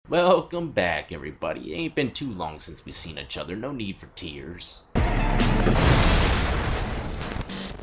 Welcome back, everybody. It ain't been too long since we seen each other. No need for tears.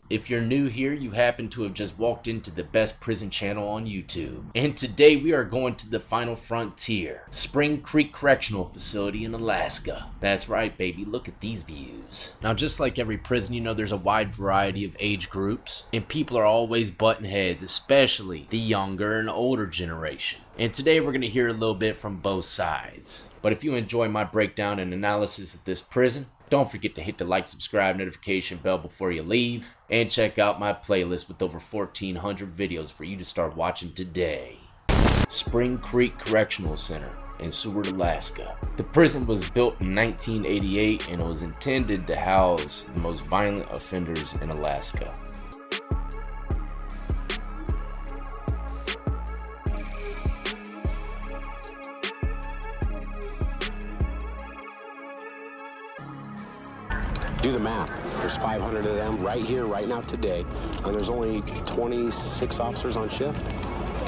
If you're new here, you happen to have just walked into the best prison channel on YouTube. And today we are going to the final frontier, Spring Creek Correctional Facility in Alaska. That's right, baby, look at these views. Now, just like every prison, you know, there's a wide variety of age groups, and people are always butting heads, especially the younger and older generation. And today we're going to hear a little bit from both sides. But if you enjoy my breakdown and analysis of this prison, don't forget to hit the like, subscribe, notification bell before you leave, and check out my playlist with over 1,400 videos for you to start watching today. Spring Creek Correctional Center in Seward, Alaska. The prison was built in 1988 and it was intended to house the most violent offenders in Alaska. Do the math. There's 500 of them right here, right now, today, and there's only 26 officers on shift.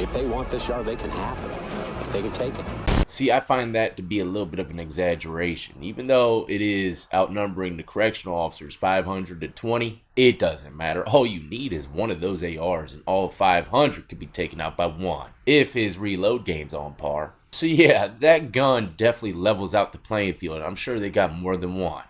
If they want this yard, they can have it. They can take it. See, I find that to be a little bit of an exaggeration. Even though it is outnumbering the correctional officers 500 to 20, it doesn't matter. All you need is one of those ARs and all 500 could be taken out by one, if his reload game's on par. So yeah, that gun definitely levels out the playing field. I'm sure they got more than one.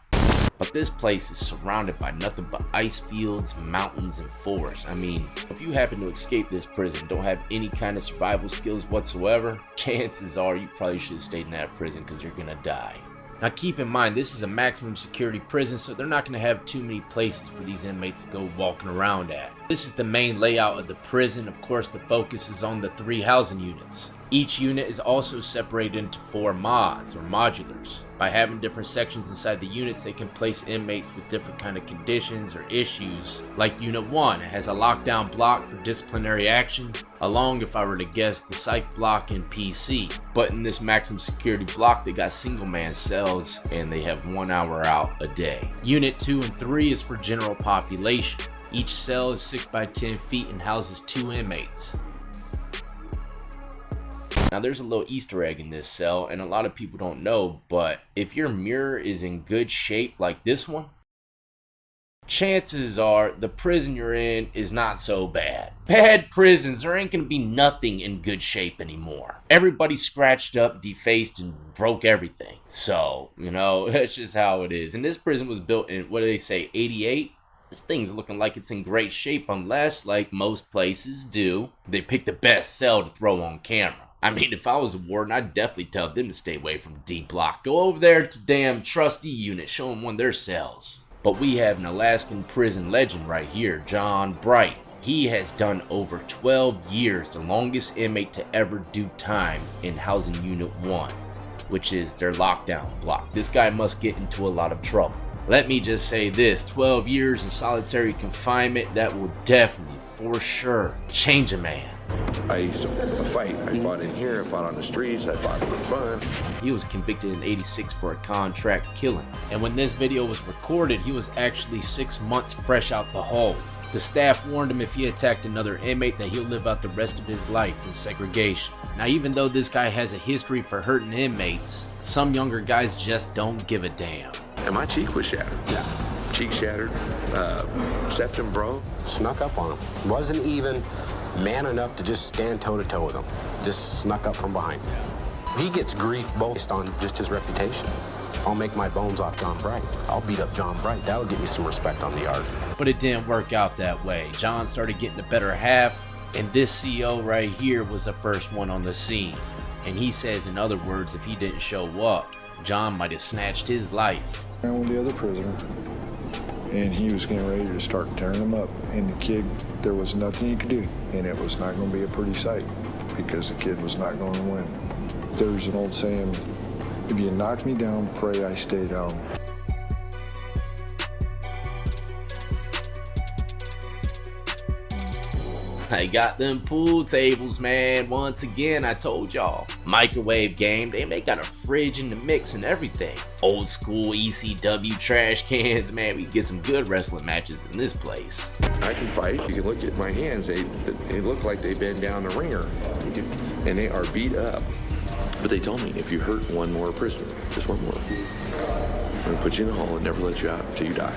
But this place is surrounded by nothing but ice fields, mountains, and forests. I mean, if you happen to escape this prison, don't have any kind of survival skills whatsoever, chances are you probably should have stayed in that prison because you're gonna die. Now keep in mind, this is a maximum security prison, so they're not going to have too many places for these inmates to go walking around at. This is the main layout of the prison. Of course, the focus is on the 3 housing units. Each unit is also separated into 4 mods, or modulars. By having different sections inside the units, they can place inmates with different kind of conditions or issues. Like Unit 1, it has a lockdown block for disciplinary action, along, if I were to guess, the psych block and PC. But in this maximum security block, they got single man cells, and they have 1 hour out a day. Unit 2 and 3 is for general population. Each cell is 6 by 10 feet and houses 2 inmates. Now there's a little Easter egg in this cell, and a lot of people don't know, but if your mirror is in good shape like this one, chances are the prison you're in is not so bad. Bad prisons, there ain't gonna be nothing in good shape anymore. Everybody's scratched up, defaced, and broke everything. So, you know, that's just how it is. And this prison was built in, what do they say, 88? This thing's looking like it's in great shape, unless, like most places do, they pick the best cell to throw on camera. I mean, if I was a warden, I'd definitely tell them to stay away from D block. Go over there to damn trustee unit, show them one of their cells. But we have an Alaskan prison legend right here, John Bright. He has done over 12 years, the longest inmate to ever do time in Housing Unit 1, which is their lockdown block. This guy must get into a lot of trouble. Let me just say this, 12 years in solitary confinement, that will definitely, for sure, change a man. I used to fight. I fought in here, I fought on the streets, I fought for fun. He was convicted in '86 for a contract killing. And when this video was recorded, he was actually 6 months fresh out the hole. The staff warned him if he attacked another inmate that he'll live out the rest of his life in segregation. Now, even though this guy has a history for hurting inmates, some younger guys just don't give a damn. And my cheek was shattered. Yeah. Cheek shattered, septum broke. Snuck up on him. Wasn't even man enough to just stand toe-to-toe with him. Just snuck up from behind. He gets grief based on just his reputation. I'll make my bones off John Bright. I'll beat up John Bright. That'll get me some respect on the yard. But it didn't work out that way. John started getting the better half, and this CO right here was the first one on the scene. And he says, in other words, if he didn't show up, John might have snatched his life. Around with the other prisoner, and he was getting ready to start tearing him up. And the kid, there was nothing he could do, and it was not going to be a pretty sight because the kid was not going to win. There's an old saying, if you knock me down, pray I stay down. I got them pool tables, man. Once again, I told y'all. Microwave game, they got a fridge in the mix and everything. Old school ECW trash cans, man. We can get some good wrestling matches in this place. I can fight. You can look at my hands. They look like they've been down the ringer. And they are beat up. But they told me, if you hurt one more prisoner, just one more, we're going to put you in a hole and never let you out until you die.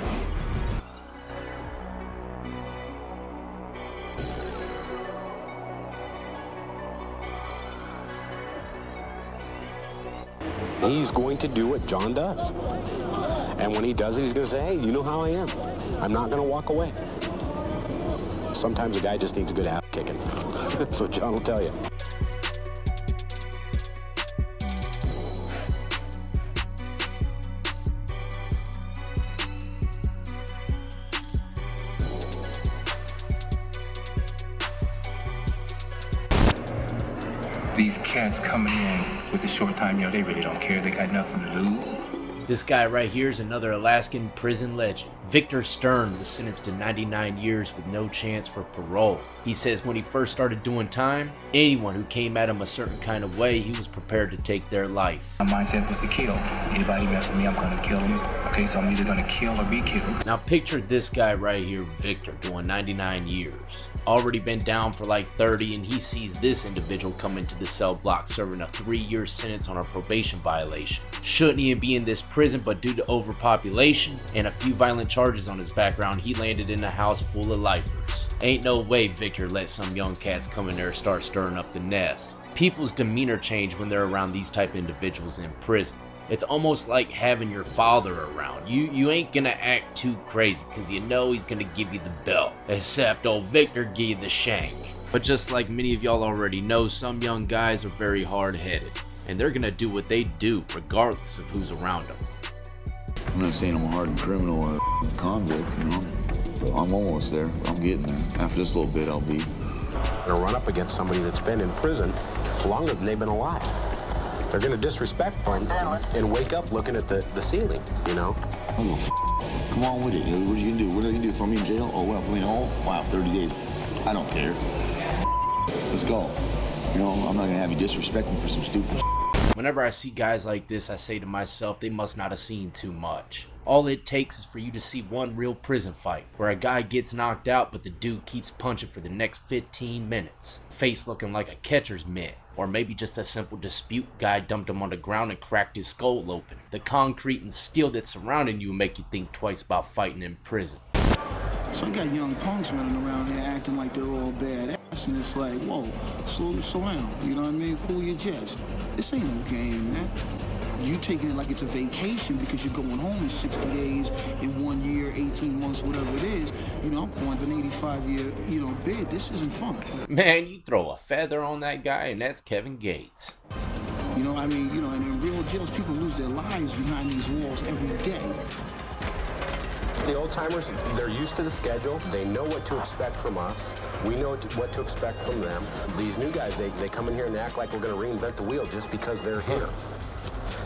He's going to do what John does. And when he does it, he's going to say, hey, you know how I am. I'm not going to walk away. Sometimes a guy just needs a good ass kicking. That's what John will tell you. These cats coming in with the short time, they really don't care. They got nothing to lose. This guy right here is another Alaskan prison legend. Victor Stern was sentenced to 99 years with no chance for parole. He says when he first started doing time, anyone who came at him a certain kind of way, he was prepared to take their life. My mindset was to kill. Anybody mess with me, I'm gonna kill them. Okay, so I'm either gonna kill or be killed. Now picture this guy right here, Victor, doing 99 years. Already been down for like 30, and he sees this individual come into the cell block serving a 3-year sentence on a probation violation. Shouldn't even be in this prison, but due to overpopulation and a few violent charges on his background, he landed in a house full of lifers. Ain't no way Victor let some young cats come in there and start stirring up the nest. People's demeanor change when they're around these type of individuals in prison. It's almost like having your father around. You ain't gonna act too crazy because you know he's gonna give you the belt. Except old Victor give you the shank. But just like many of y'all already know, some young guys are very hard-headed. And they're gonna do what they do regardless of who's around them. I'm not saying I'm a hardened criminal or a convict, but I'm almost there. I'm getting there. After this little bit, I'll be. They'll run up against somebody that's been in prison longer than they've been alive. They're going to disrespect them and wake up looking at the ceiling, Come on with it. What are you gonna do? What are you gonna do? Throw me in jail? Oh, well, clean home? Wow, 30 days. I don't care. Let's go. I'm not gonna have you disrespect me for some stupid Whenever I see guys like this, I say to myself, they must not have seen too much. All it takes is for you to see one real prison fight, where a guy gets knocked out but the dude keeps punching for the next 15 minutes. Face looking like a catcher's mitt. Or maybe just a simple dispute, guy dumped him on the ground and cracked his skull open. The concrete and steel that's surrounding you will make you think twice about fighting in prison. So I got young punks running around here acting like they're all badass, and it's like, whoa, slow down, you know what I mean? Cool your jets. This ain't no game, man. You taking it like it's a vacation because you're going home in 60 days, in 1 year, 18 months, whatever it is. I'm going to an 85-year, bid. This isn't fun. Man, you throw a feather on that guy and that's Kevin Gates. And in real jails, people lose their lives behind these walls every day. The old-timers, they're used to the schedule. They know what to expect from us. We know what to expect from them. These new guys, they come in here and they act like we're going to reinvent the wheel just because they're here.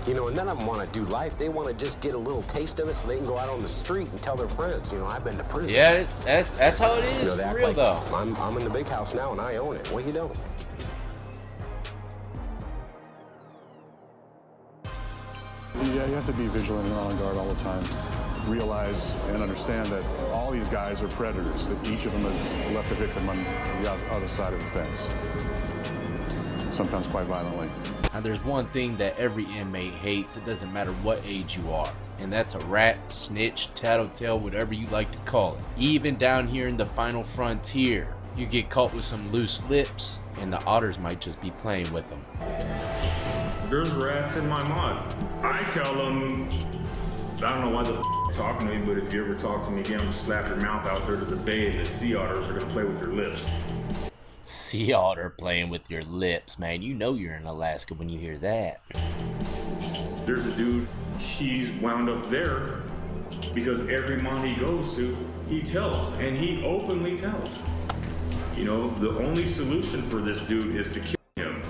And none of them want to do life. They want to just get a little taste of it so they can go out on the street and tell their friends, I've been to prison. Yeah, that's how it is, they for act real like, though. I'm in the big house now and I own it. Well, you don't. Yeah, you have to be vigilant and on guard all the time. Realize and understand that all these guys are predators, that each of them has left a victim on the other side of the fence, sometimes quite violently. Now there's one thing that every inmate hates, it doesn't matter what age you are, and that's a rat, snitch, tattletale, whatever you like to call it. Even down here in the final frontier, you get caught with some loose lips, and the otters might just be playing with them. There's rats in my mod. I tell them, I don't know why they're talking to me, but if you ever talk to me again, I'll just slap your mouth out there to the bay, and the sea otters are gonna play with your lips. Sea otter playing with your lips, man. You know you're in Alaska when you hear that. There's a dude, he's wound up there because every mod he goes to, he tells, and he openly tells. The only solution for this dude is to kill him.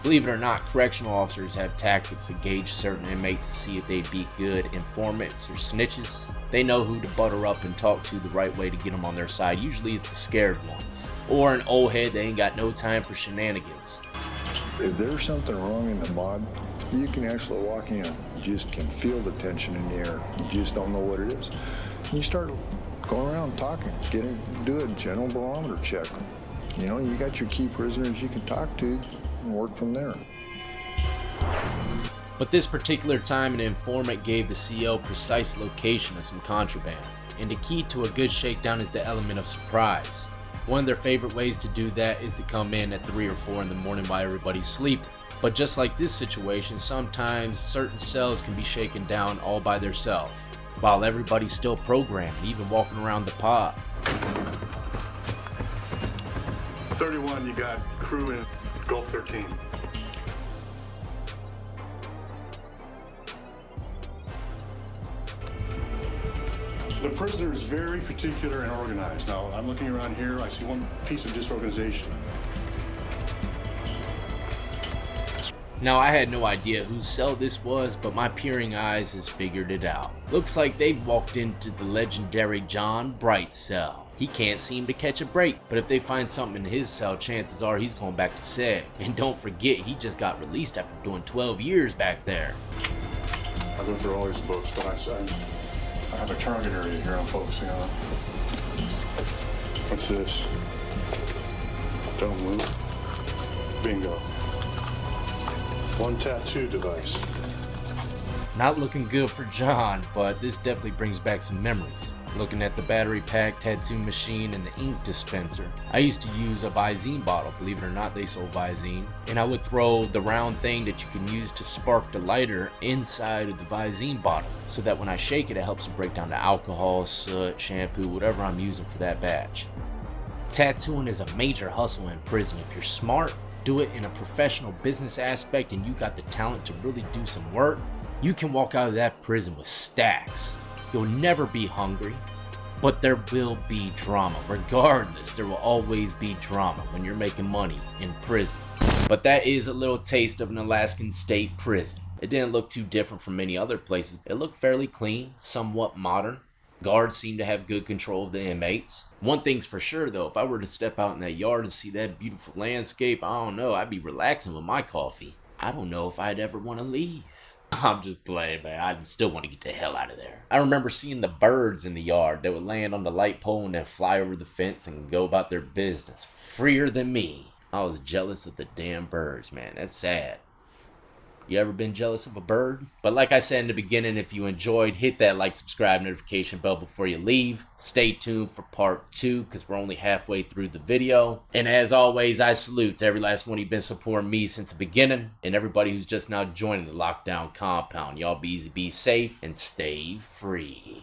Believe it or not, correctional officers have tactics to gauge certain inmates to see if they'd be good informants or snitches. They know who to butter up and talk to the right way to get them on their side. Usually it's the scared ones. Or an old head that ain't got no time for shenanigans. If there's something wrong in the mod, you can actually walk in. You just can feel the tension in the air. You just don't know what it is. And you start going around talking, do a general barometer check. You got your key prisoners you can talk to and work from there. But this particular time, an informant gave the CO precise location of some contraband, and the key to a good shakedown is the element of surprise. One of their favorite ways to do that is to come in at 3 or 4 in the morning while everybody's sleeping. But just like this situation, sometimes certain cells can be shaken down all by themselves, while everybody's still programmed, even walking around the pod. 31, you got crew in Gulf 13. The prisoner is very particular and organized. Now, I'm looking around here, I see one piece of disorganization. Now, I had no idea whose cell this was, but my peering eyes has figured it out. Looks like they've walked into the legendary John Bright's cell. He can't seem to catch a break, but if they find something in his cell, chances are he's going back to SEG. And don't forget, he just got released after doing 12 years back there. I go through all these books, but I have a target area here I'm focusing on. What's this? Don't move. Bingo. One tattoo device. Not looking good for John, but this definitely brings back some memories. Looking at the battery pack, tattoo machine, and the ink dispenser. I used to use a Visine bottle, believe it or not, they sold Visine. And I would throw the round thing that you can use to spark the lighter inside of the Visine bottle, so that when I shake it, it helps to break down the alcohol, soot, shampoo, whatever I'm using for that batch. Tattooing is a major hustle in prison. If you're smart, do it in a professional business aspect, and you got the talent to really do some work, you can walk out of that prison with stacks. You'll never be hungry, but there will be drama. Regardless, there will always be drama when you're making money in prison. But that is a little taste of an Alaskan state prison. It didn't look too different from many other places. It looked fairly clean, somewhat modern. Guards seem to have good control of the inmates. One thing's for sure though, if I were to step out in that yard and see that beautiful landscape, I don't know, I'd be relaxing with my coffee. I don't know if I'd ever want to leave. I'm just playing, man. I still want to get the hell out of there. I remember seeing the birds in the yard that would land on the light pole and then fly over the fence and go about their business. Freer than me. I was jealous of the damn birds, man. That's sad. You ever been jealous of a bird? But like I said in the beginning, if you enjoyed, hit that like, subscribe, notification bell before you leave. Stay tuned for part 2 because we're only halfway through the video. And as always, I salute to every last one who's been supporting me since the beginning, and everybody who's just now joining the lockdown compound. Y'all be easy, be safe, and stay free.